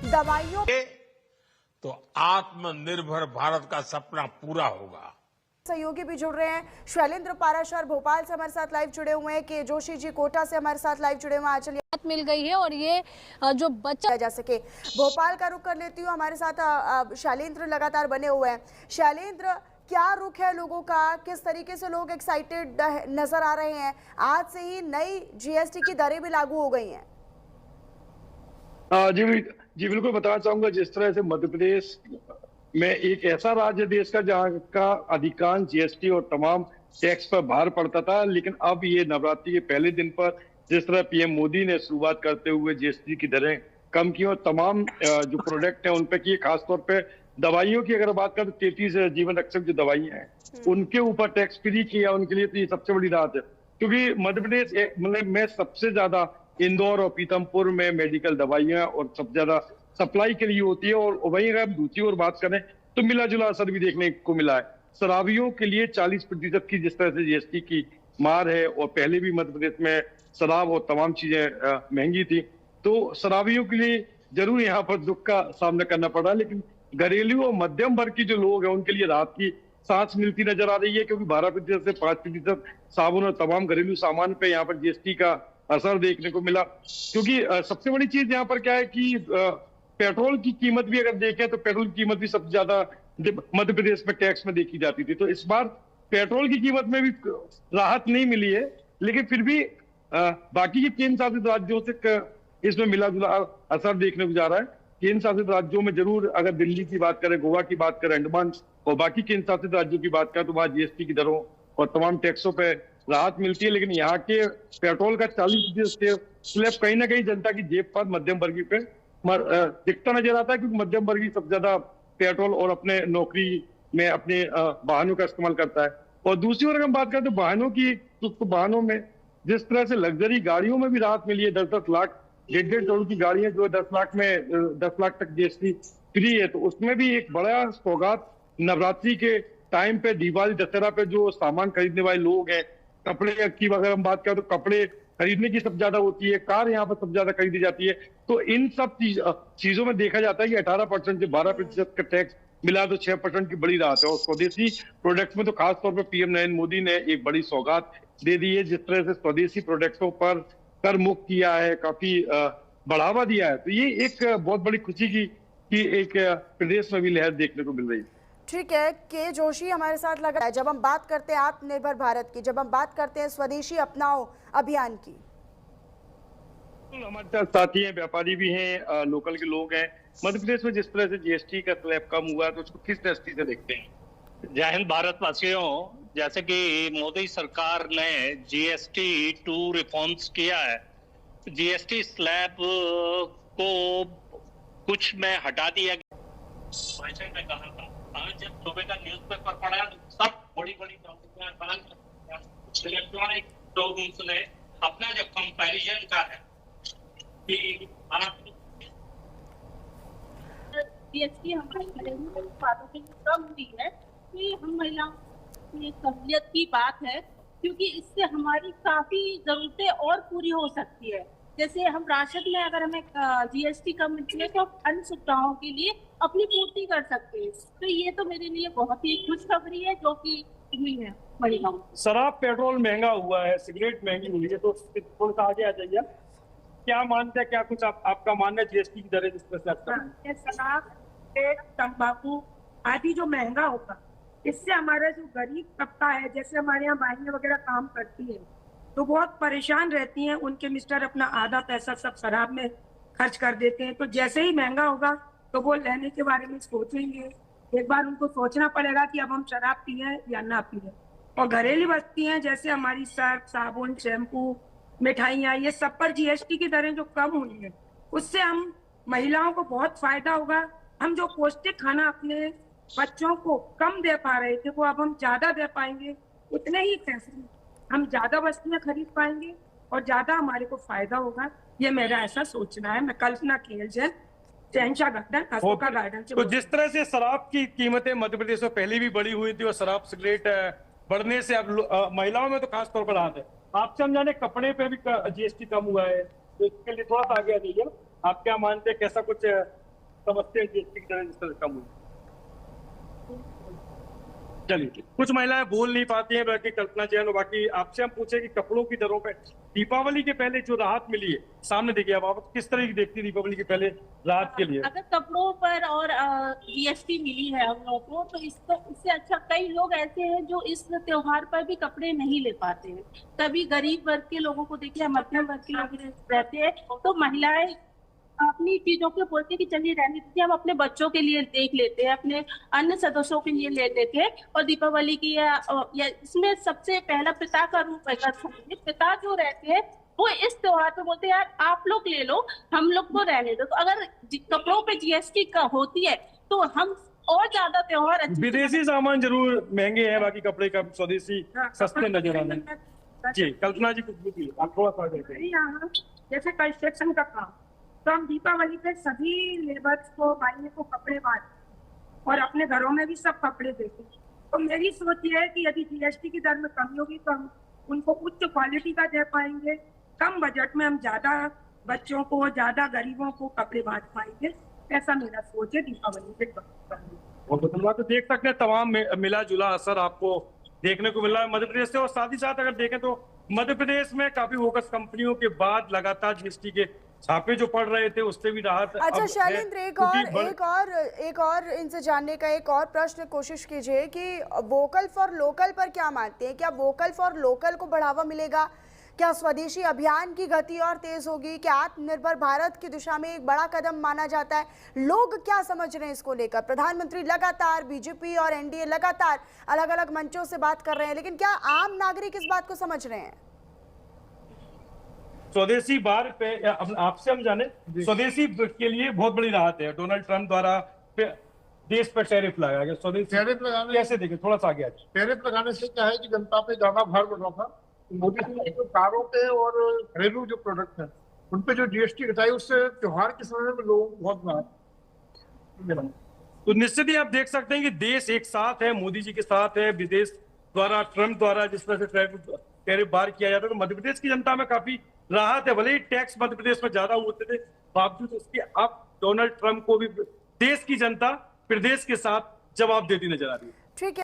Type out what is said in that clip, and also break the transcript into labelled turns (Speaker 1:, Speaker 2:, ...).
Speaker 1: दवाइयों
Speaker 2: तो आत्मनिर्भर भारत का सपना पूरा होगा।
Speaker 1: सहयोगी भी जुड़ रहे हैं। शैलेंद्र पाराशर भोपाल से हमारे साथ लाइव जुड़े हुए हैं, के जोशी जी कोटा से हमारे साथ लाइव जुड़े हुए हैं। आंचल
Speaker 3: मिल गई है और ये जो बच्चा
Speaker 1: जा सके। भोपाल का रुख कर लेती हूँ, हमारे साथ शैलेंद्र लगातार बने हुए हैं। शैलेंद्र, क्या रुख है लोगों का, किस तरीके से लोग एक्साइटेड नजर आ रहे हैं? आज से ही नई जीएसटी की दरें भी लागू हो गई हैं।
Speaker 4: जी बिल्कुल बताना चाहूंगा। जिस तरह से मध्य प्रदेश में एक ऐसा राज्य देश का जहाँ का अधिकांश जीएसटी और तमाम टैक्स पर भार पड़ता था, लेकिन अब ये नवरात्रि के पहले दिन पर जिस तरह पीएम मोदी ने शुरुआत करते हुए जीएसटी की दरें कम की और तमाम जो प्रोडक्ट हैं उन पे की, खासतौर पे दवाइयों की अगर बात करें तो 33 जीवन रक्षक जो दवाइयां हैं उनके ऊपर टैक्स फ्री किया, उनके लिए तो ये सबसे बड़ी राहत है। क्योंकि मध्य प्रदेश मतलब में सबसे ज्यादा इंदौर और पीतमपुर में मेडिकल दवाइयां और सबसे ज्यादा सप्लाई के लिए होती है। और वहीं अगर हम दूसरी ओर बात करें तो मिला जुला असर भी देखने को मिला है। शराबियों के लिए 40% की जिस तरह से जीएसटी की मार है, और पहले भी मध्य प्रदेश में शराब और तमाम चीजें महंगी थी, तो शराबियों के लिए जरूर यहाँ पर दुख का सामना करना पड़ा। लेकिन घरेलू और मध्यम वर्ग की जो लोग हैं उनके लिए राहत की सांस मिलती नजर आ रही है, क्योंकि 12% से 5% साबुन और तमाम घरेलू सामान पे यहाँ पर जीएसटी का असर देखने को मिला। क्योंकि सबसे बड़ी चीज यहाँ पर क्या है कि पेट्रोल की कीमत भी अगर देखें तो पेट्रोल की कीमत भी सबसे ज्यादा मध्य प्रदेश में टैक्स में देखी जाती थी। तो इस बार पेट्रोल की कीमत में भी राहत नहीं मिली है, लेकिन फिर भी बाकी के केंद्र शासित राज्यों से इसमें मिला जुला असर देखने को जा रहा है। केंद्र शासित राज्यों में जरूर अगर दिल्ली की बात करें, गोवा की बात करें, अंडमान और बाकी केंद्र शासित राज्यों की बात करें तो वहां जीएसटी की दरों और तमाम टैक्सों पे राहत मिलती है। लेकिन यहाँ के पेट्रोल का 40% स्लैब कहीं ना कहीं जनता की जेब पर, मध्यम वर्गीय पे दिखता नजर आता है, क्योंकि मध्यम वर्गीय सबसे ज्यादा पेट्रोल और अपने नौकरी में अपने वाहनों का इस्तेमाल करता है। और दूसरी ओर अगर हम बात करें तो वाहनों की, तो वाहनों में जिस तरह से लग्जरी गाड़ियों में भी राहत मिली है। 10-10 लाख 1.5 करोड़ की गाड़ियां जो 10 लाख तक जीएसटी फ्री है, तो उसमें भी एक बड़ा सौगात नवरात्रि के टाइम पे, दिवाली दशहरा पे जो सामान खरीदने वाले लोग हैं, कपड़े की अगर हम बात करें तो कपड़े खरीदने की सबसे ज्यादा होती है, कार यहाँ पर सबसे ज्यादा खरीदी जाती है। तो इन सब चीजों में देखा जाता है कि 18% से 12% का टैक्स मिला तो 6% की बड़ी राहत है। और स्वदेशी प्रोडक्ट्स में तो खासतौर पर पीएम नरेंद्र मोदी ने एक बड़ी सौगात दे दी है। जिस तरह से स्वदेशी प्रोडक्ट्सों पर कर मुक्त किया है, काफी बढ़ावा दिया है, तो ये एक बहुत बड़ी खुशी की एक प्रदेश में भी लहर देखने को मिल रही है।
Speaker 1: ठीक है, के जोशी हमारे साथ लगा है। जब हम बात करते हैं आत्मनिर्भर भारत की, जब हम बात करते हैं स्वदेशी अपनाओ अभियान की,
Speaker 4: हमारे साथ साथी हैं, व्यापारी भी हैं, लोकल के लोग हैं। मध्य प्रदेश में जिस तरह से जीएसटी का स्लैब कम हुआ है तो उसको किस दृष्टि से देखते हैं?
Speaker 5: जय हिंद भारतवासियों, जैसे कि मोदी सरकार ने जीएसटी 2 रिफॉर्म्स किया है, जीएसटी स्लैब को कुछ में हटा दिया गया। वैसे मैं कहा था, आज जब सुबह का न्यूज़पेपर पढ़ा सब बड़ी बड़ी कंपनियां इलेक्ट्रॉनिक शोरूम्स ने अपना जो कंपैरिजन का है कि
Speaker 6: जीएसटी हमारे घरेलू उत्पादों के लिए कम हुई है, तो ये हम महिलाओं की सहूलियत की बात है, क्योंकि इससे हमारी काफी जरूरतें और पूरी हो सकती है। जैसे हम राशन में अगर हमें जीएसटी कम मिलती है तो हम अन्य सुविधाओं के लिए अपनी पूर्ति कर सकते हैं। तो ये तो मेरे लिए बहुत ही खुशखबरी है जो कि हुई है महिलाओं।
Speaker 7: शराब पेट्रोल महंगा हुआ है, सिगरेट महंगी हुई है, तो थोड़ा सा आगे आ जाइए। क्या मानते हैं, क्या कुछ आपका मानना है जीएसटी की दरें जिस तरह से
Speaker 8: शराब, तंबाकू आदि जो महंगा होगा, इससे हमारा जो गरीब तबका है, जैसे हमारे यहाँ बाइयां वगैरह काम करती है तो बहुत परेशान रहती हैं। उनके मिस्टर अपना आधा पैसा सब शराब में खर्च कर देते हैं। तो जैसे ही महंगा होगा तो वो लेने के बारे में सोचेंगे। एक बार उनको सोचना पड़ेगा कि अब हम शराब पिए या ना पिए। और घरेलू वस्तुएं जैसे हमारी सर्फ, साबुन, शैम्पू, मिठाइयाँ, ये सब पर जीएसटी की दरें जो कम हुई है, उससे हम महिलाओं को बहुत फायदा होगा। हम जो पौष्टिक खाना अपने बच्चों को कम दे पा रहे थे वो अब हम ज्यादा दे पाएंगे। उतने ही पैसे हम ज्यादा वस्तुएं खरीद पाएंगे और ज्यादा हमारे को फायदा होगा। ये मेरा ऐसा सोचना है। मैं कल्पना खेलजन, शहनशाह गार्डन, अशोका गार्डन से।
Speaker 7: तो जिस तरह से शराब की कीमतें मध्य प्रदेश में पहले भी बढ़ी हुई थी और शराब सिगरेट बढ़ने से अब महिलाओं में तो खास तौर पर राहत है। आपसे हम जाने कपड़े पे भी जीएसटी कम हुआ है, तो इसके लिए थोड़ा सा आगे आ जाइए। आप क्या मानते हैं, कैसा कुछ समझते हैं जीएसटी की दरें जिस तरह कम हुई? चलिए, कुछ महिलाएं बोल नहीं पाती हैं, बल्कि कल्पना जैन और बाकी आपसे हम पूछे कि कपड़ों की दरों पे दीपावली के पहले जो राहत मिली है, सामने देखिए अब आप किस तरह की देखती है दीपावली के पहले राहत के लिए?
Speaker 6: अगर कपड़ों पर और जीएसटी मिली है हम लोग को, तो इससे अच्छा कई लोग ऐसे हैं जो इस त्योहार पर भी कपड़े नहीं ले पाते हैं। कभी गरीब वर्ग के लोगों को देखिए, मध्यम वर्ग के लोग रहते हैं, तो महिलाएं अपनी चीजों को बोलते हैं कि चलिए रहने दीजिए, हम अपने बच्चों के लिए देख लेते हैं, अपने अन्य सदस्यों के लिए ले लेते हैं। और दीपावली की या इसमें सबसे पहला पिता का रूप है। पिता जो रहते हैं वो इस त्योहार पे बोलते हैं यार आप लोग ले लो, हम लोग को रहने दो। तो अगर कपड़ों पे जीएसटी का होती है तो हम और ज्यादा त्योहार अच्छे।
Speaker 7: विदेशी सामान जरूर महंगे हैं, बाकी कपड़े का स्वदेशी सस्ते नजर आ रहे हैं। जी कल्पना जी कुछ भी आप थोड़ा सा देखें।
Speaker 8: यहाँ जैसे कंस्ट्रक्शन का काम, तो हम दीपावली पे सभी लेबर्स को, भाइयों को कपड़े बांटते और अपने घरों में भी सब कपड़े देते। तो मेरी सोच ये है कि यदि जीएसटी की दर में कमी होगी तो हम उनको उच्च क्वालिटी का दे पाएंगे, कम बजट में हम ज्यादा बच्चों को, ज्यादा गरीबों को कपड़े बांट पाएंगे। ऐसा मेरा सोच है दीपावली पे।
Speaker 7: तो देख सकते हैं तमाम मिला जुला असर आपको देखने को मिल रहा है मध्य प्रदेश से। और साथ ही साथ अगर देखें तो मध्य प्रदेश में काफी फोकस कंपनियों के बाद लगातार जीएसटी के छापे जो पड़ रहे थे उससे भी राहत।
Speaker 1: अच्छा शैलेंद्र, एक और इनसे जानने का एक और प्रश्न कोशिश कीजिए कि वोकल फॉर लोकल पर क्या मानते हैं? क्या वोकल फॉर लोकल को बढ़ावा मिलेगा? क्या स्वदेशी अभियान की गति और तेज होगी? क्या आत्मनिर्भर भारत की दिशा में एक बड़ा कदम माना जाता है? लोग क्या समझ रहे हैं इसको लेकर? प्रधानमंत्री लगातार, बीजेपी और एनडीए लगातार अलग अलग मंचों से बात कर रहे हैं, लेकिन क्या आम नागरिक इस बात को समझ रहे हैं?
Speaker 7: स्वदेशी बार पे आपसे हम जाने, स्वदेशी के लिए बहुत बड़ी राहत है। डोनाल्ड ट्रंप द्वारा देश पर टैरिफ लगाया गया। स्वदेशी
Speaker 9: टैरिफ लगाने
Speaker 7: कैसे देखें, थोड़ा सा आगे आए।
Speaker 9: टैरिफ लगाने से क्या है कि जनता पे ज्यादा भार पड़ रहा था। मोदी जी ने जो कारों पे और घरेलू जो प्रोडक्ट है उन पे जो जीएसटी घटाई, उससे त्योहार के समय में लोगों को बहुत राहत मिला।
Speaker 7: तो निश्चित ही आप देख सकते हैं कि देश एक साथ है, मोदी जी के साथ है। विदेश द्वारा, ट्रंप द्वारा जिस तरह से टैरिफ बार किया जाता है, तो मध्य प्रदेश की जनता में काफी राहत है। भले ही टैक्स मध्य प्रदेश में ज्यादा होते थे, बावजूद इसके अब डोनाल्ड ट्रंप को भी देश की जनता प्रदेश के साथ जवाब देती नजर आ रही है।
Speaker 1: ठीक है।